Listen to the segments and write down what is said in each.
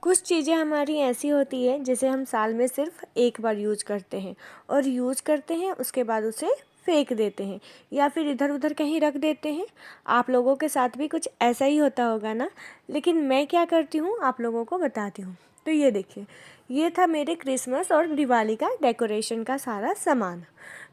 कुछ चीज़ें हमारी ऐसी होती है जिसे हम साल में सिर्फ एक बार यूज करते हैं और यूज करते हैं, उसके बाद उसे फेंक देते हैं या फिर इधर उधर कहीं रख देते हैं। आप लोगों के साथ भी कुछ ऐसा ही होता होगा ना। लेकिन मैं क्या करती हूँ आप लोगों को बताती हूँ। तो ये देखिए, ये था मेरे क्रिसमस और दिवाली का डेकोरेशन का सारा सामान।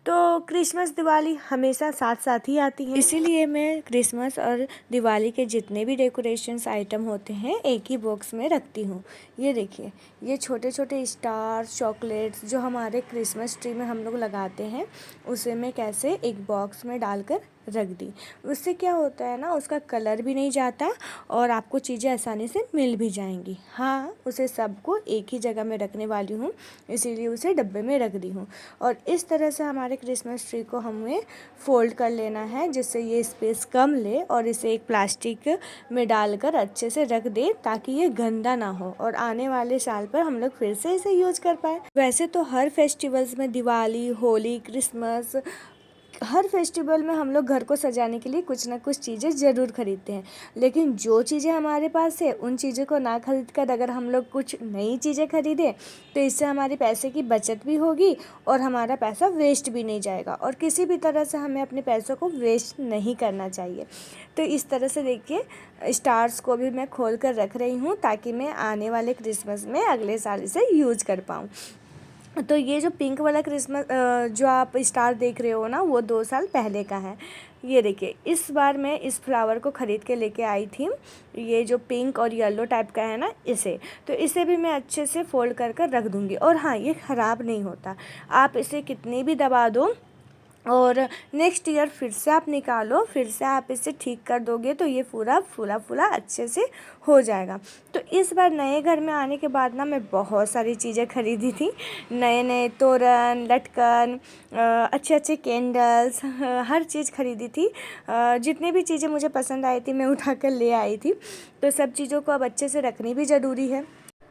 तो क्रिसमस दिवाली हमेशा साथ साथ ही आती है, इसीलिए मैं क्रिसमस और दिवाली के जितने भी डेकोरेशंस आइटम होते हैं एक ही बॉक्स में रखती हूँ। ये देखिए, ये छोटे छोटे स्टार चॉकलेट्स जो हमारे क्रिसमस ट्री में हम लोग लगाते हैं, उसे मैं कैसे एक बॉक्स में डालकर रख दी। उससे क्या होता है ना, उसका कलर भी नहीं जाता और आपको चीज़ें आसानी से मिल भी जाएंगी। हाँ, उसे सबको एक ही जगह में रखने वाली हूँ, इसीलिए उसे डब्बे में रख दी हूँ। और इस तरह से हमारे क्रिसमस ट्री को हमें फोल्ड कर लेना है जिससे ये स्पेस कम ले, और इसे एक प्लास्टिक में डालकर अच्छे से रख दे ताकि ये गंदा ना हो और आने वाले साल पर हम लोग फिर से इसे यूज कर पाए। वैसे तो हर फेस्टिवल्स में, दिवाली, होली, क्रिसमस, हर फेस्टिवल में हम लोग घर को सजाने के लिए कुछ ना कुछ चीज़ें ज़रूर खरीदते हैं। लेकिन जो चीज़ें हमारे पास है उन चीज़ों को ना खरीद कर अगर हम लोग कुछ नई चीज़ें खरीदें तो इससे हमारे पैसे की बचत भी होगी और हमारा पैसा वेस्ट भी नहीं जाएगा। और किसी भी तरह से हमें अपने पैसों को वेस्ट नहीं करना चाहिए। तो इस तरह से देखिए, स्टार्स को भी मैं खोल कर रख रही हूँ ताकि मैं आने वाले क्रिसमस में अगले साल इसे यूज कर पाऊँ। तो ये जो पिंक वाला क्रिसमस जो आप स्टार देख रहे हो ना, वो 2 साल पहले का है। ये देखिए, इस बार मैं इस फ्लावर को ख़रीद के लेके आई थी। ये जो पिंक और येलो टाइप का है ना, इसे तो इसे भी मैं अच्छे से फोल्ड कर कर रख दूँगी। और हाँ, ये ख़राब नहीं होता। आप इसे कितनी भी दबा दो और नेक्स्ट ईयर फिर से आप निकालो, फिर से आप इसे ठीक कर दोगे तो ये पूरा फूला फूला अच्छे से हो जाएगा। तो इस बार नए घर में आने के बाद ना मैं बहुत सारी चीज़ें खरीदी थी। नए नए तोरण, लटकन, अच्छे अच्छे कैंडल्स, हर चीज़ खरीदी थी। जितनी भी चीज़ें मुझे पसंद आई थी मैं उठा कर ले आई थी। तो सब चीज़ों को अब अच्छे से रखनी भी ज़रूरी है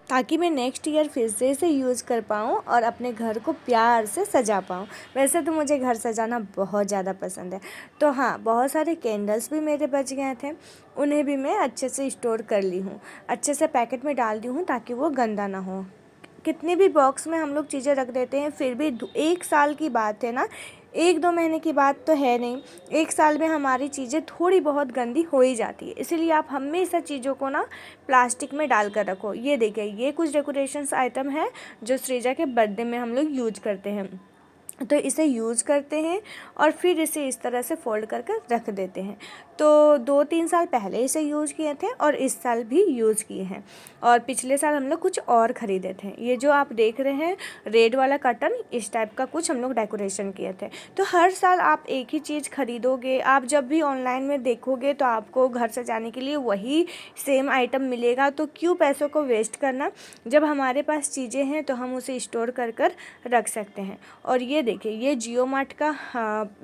ताकि मैं नेक्स्ट ईयर फिर से इसे यूज़ कर पाऊँ और अपने घर को प्यार से सजा पाऊँ। वैसे तो मुझे घर सजाना बहुत ज़्यादा पसंद है। तो हाँ, बहुत सारे कैंडल्स भी मेरे बच गए थे, उन्हें भी मैं अच्छे से स्टोर कर ली हूँ, अच्छे से पैकेट में डाल दी हूँ ताकि वो गंदा ना हो। कितने भी बॉक्स में हम लोग चीज़ें रख देते हैं, फिर भी 1 साल की बात है ना, 1-2 महीने की बात तो है नहीं। 1 साल में हमारी चीज़ें थोड़ी बहुत गंदी हो ही जाती है। इसीलिए आप हमेशा चीज़ों को ना प्लास्टिक में डाल कर रखो। ये देखिए, ये कुछ डेकोरेशंस आइटम है जो सृजा के बर्थडे में हम लोग यूज करते हैं। तो इसे यूज़ करते हैं और फिर इसे इस तरह से फोल्ड कर कर रख देते हैं। तो 2-3 साल पहले इसे यूज़ किए थे और इस साल भी यूज़ किए हैं। और पिछले साल हम लोग कुछ और ख़रीदे थे। ये जो आप देख रहे हैं रेड वाला कर्टन, इस टाइप का कुछ हम लोग डेकोरेशन किए थे। तो हर साल आप एक ही चीज़ खरीदोगे, आप जब भी ऑनलाइन में देखोगे तो आपको घर सजाने के लिए वही सेम आइटम मिलेगा। तो क्यों पैसों को वेस्ट करना, जब हमारे पास चीज़ें हैं तो हम उसे स्टोर कर कर रख सकते हैं। और ये देखिए, ये जियो मार्ट का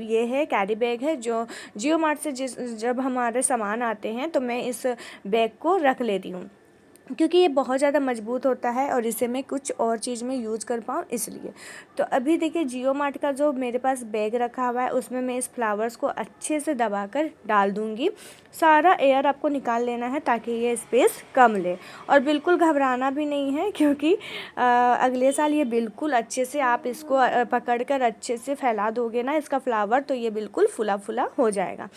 ये है कैरी बैग है जो जियो मार्ट से जब हमारे सामान आते हैं तो मैं इस बैग को रख लेती हूँ क्योंकि ये बहुत ज़्यादा मजबूत होता है और इसे मैं कुछ और चीज़ में यूज़ कर पाऊँ इसलिए। तो अभी देखिए, जियो मार्ट का जो मेरे पास बैग रखा हुआ है उसमें मैं इस फ्लावर्स को अच्छे से दबाकर डाल दूँगी। सारा एयर आपको निकाल लेना है ताकि ये स्पेस कम ले, और बिल्कुल घबराना भी नहीं है क्योंकि अगले साल ये बिल्कुल अच्छे से आप इसको पकड़ कर अच्छे से फैला दोगे ना इसका फ्लावर, तो ये बिल्कुल फुला फुला हो जाएगा।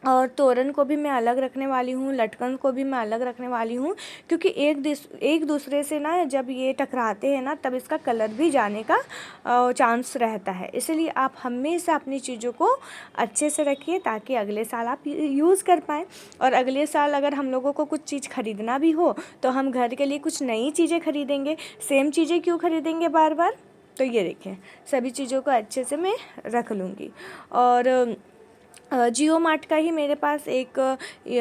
और तोरण को भी मैं अलग रखने वाली हूँ, लटकन को भी मैं अलग रखने वाली हूँ क्योंकि एक दूसरे से ना जब ये टकराते हैं ना तब इसका कलर भी जाने का चांस रहता है। इसलिए आप हमेशा अपनी चीज़ों को अच्छे से रखिए ताकि अगले साल आप यूज़ कर पाएँ। और अगले साल अगर हम लोगों को कुछ चीज़ खरीदना भी हो तो हम घर के लिए कुछ नई चीज़ें खरीदेंगे, सेम चीज़ें क्यों खरीदेंगे बार बार। तो ये देखें, सभी चीज़ों को अच्छे से मैं रख लूँगी। और जियो मार्ट का ही मेरे पास एक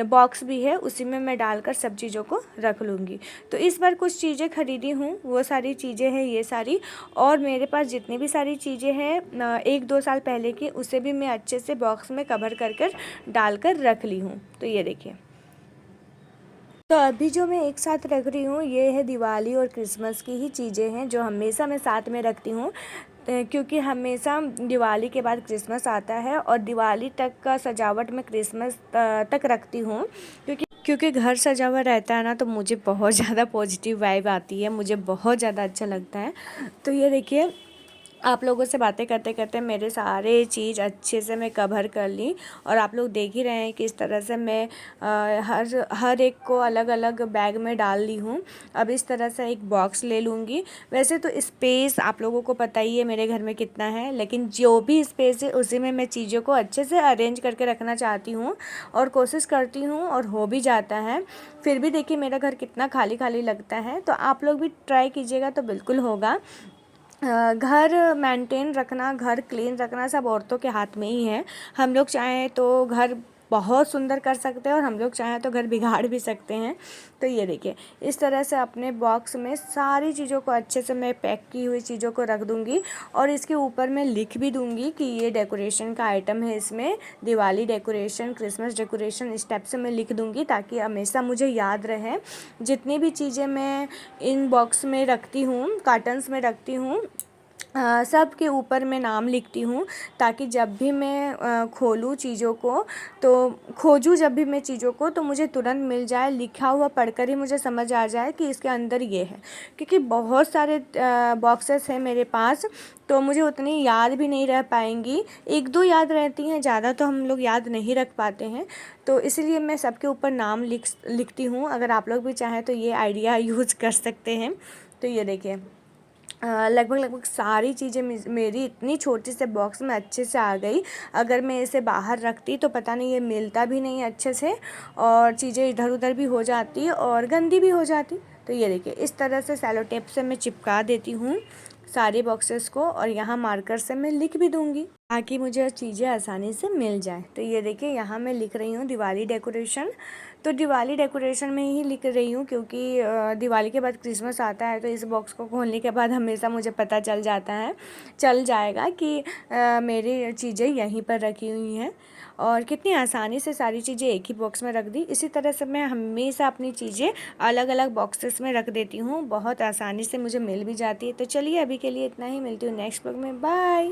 बॉक्स भी है, उसी में मैं डालकर सब चीज़ों को रख लूँगी। तो इस बार कुछ चीज़ें खरीदी हूँ, वो सारी चीज़ें हैं ये सारी। और मेरे पास जितनी भी सारी चीज़ें हैं 1-2 साल पहले की, उसे भी मैं अच्छे से बॉक्स में कवर कर कर डाल कर रख ली हूँ। तो ये देखिए, तो अभी जो मैं एक साथ रख रही हूँ ये है दिवाली और क्रिसमस की ही चीज़ें हैं जो हमेशा मैं साथ में रखती हूँ क्योंकि हमेशा दिवाली के बाद क्रिसमस आता है और दिवाली तक का सजावट मैं क्रिसमस तक रखती हूँ क्योंकि क्योंकि घर सजा हुआ रहता है ना, तो मुझे बहुत ज़्यादा पॉजिटिव वाइब आती है, मुझे बहुत ज़्यादा अच्छा लगता है। तो ये देखिए, आप लोगों से बातें करते करते मेरे सारे चीज़ अच्छे से मैं कवर कर ली, और आप लोग देख ही रहे हैं कि इस तरह से मैं हर एक को अलग अलग बैग में डाल ली हूँ। अब इस तरह से एक बॉक्स ले लूँगी। वैसे तो स्पेस आप लोगों को पता ही है मेरे घर में कितना है, लेकिन जो भी स्पेस है उसी में मैं चीज़ों को अच्छे से अरेंज करके रखना चाहती हूँ, और कोशिश करती हूँ, और हो भी जाता है। फिर भी देखिए मेरा घर कितना खाली खाली लगता है, तो आप लोग भी ट्राई कीजिएगा तो बिल्कुल होगा। घर मेंटेन रखना, घर क्लीन रखना सब औरतों के हाथ में ही है। हम लोग चाहें तो घर बहुत सुंदर कर सकते हैं, और हम लोग चाहें तो घर बिगाड़ भी सकते हैं। तो ये देखिए, इस तरह से अपने बॉक्स में सारी चीज़ों को अच्छे से मैं पैक की हुई चीज़ों को रख दूँगी, और इसके ऊपर मैं लिख भी दूँगी कि ये डेकोरेशन का आइटम है, इसमें दिवाली डेकोरेशन, क्रिसमस डेकोरेशन, इस टाइप से मैं लिख दूँगी, ताकि हमेशा मुझे याद रहे। जितनी भी चीज़ें मैं इन बॉक्स में रखती हूँ, कार्टन्स में रखती हूँ, सब के ऊपर मैं नाम लिखती हूँ, ताकि जब भी मैं खोलूँ चीज़ों को, तो खोजूँ जब भी मैं चीज़ों को, तो मुझे तुरंत मिल जाए, लिखा हुआ पढ़कर ही मुझे समझ आ जाए कि इसके अंदर ये है। क्योंकि बहुत सारे बॉक्सेस हैं मेरे पास, तो मुझे उतनी याद भी नहीं रह पाएंगी। एक दो याद रहती हैं, ज़्यादा तो हम लोग याद नहीं रख पाते हैं। तो इसलिए मैं सबके ऊपर नाम लिखती हूँ। अगर आप लोग भी चाहें तो ये आइडिया यूज़ कर सकते हैं। तो ये देखिए, लगभग लगभग सारी चीज़ें मेरी इतनी छोटी से बॉक्स में अच्छे से आ गई। अगर मैं इसे बाहर रखती तो पता नहीं ये मिलता भी नहीं अच्छे से, और चीज़ें इधर उधर भी हो जाती और गंदी भी हो जाती। तो ये देखिए, इस तरह से सेलो टेप से मैं चिपका देती हूँ सारे बॉक्सेस को, और यहाँ मार्कर से मैं लिख भी दूँगी, ताकि मुझे चीज़ें आसानी से मिल जाए। तो ये देखिए, यहाँ मैं लिख रही हूँ दिवाली डेकोरेशन। तो दिवाली डेकोरेशन में ही लिख रही हूँ, क्योंकि दिवाली के बाद क्रिसमस आता है, तो इस बॉक्स को खोलने के बाद हमेशा मुझे पता चल जाएगा कि मेरी चीज़ें यहीं पर रखी हुई हैं। और कितनी आसानी से सारी चीज़ें एक ही बॉक्स में रख दी। इसी तरह से मैं हमेशा अपनी चीज़ें अलग अलग बॉक्सेस में रख देती हूँ, बहुत आसानी से मुझे मिल भी जाती है। तो चलिए, अभी के लिए इतना ही, मिलती हूँ नेक्स्ट ब्लॉग में, बाय।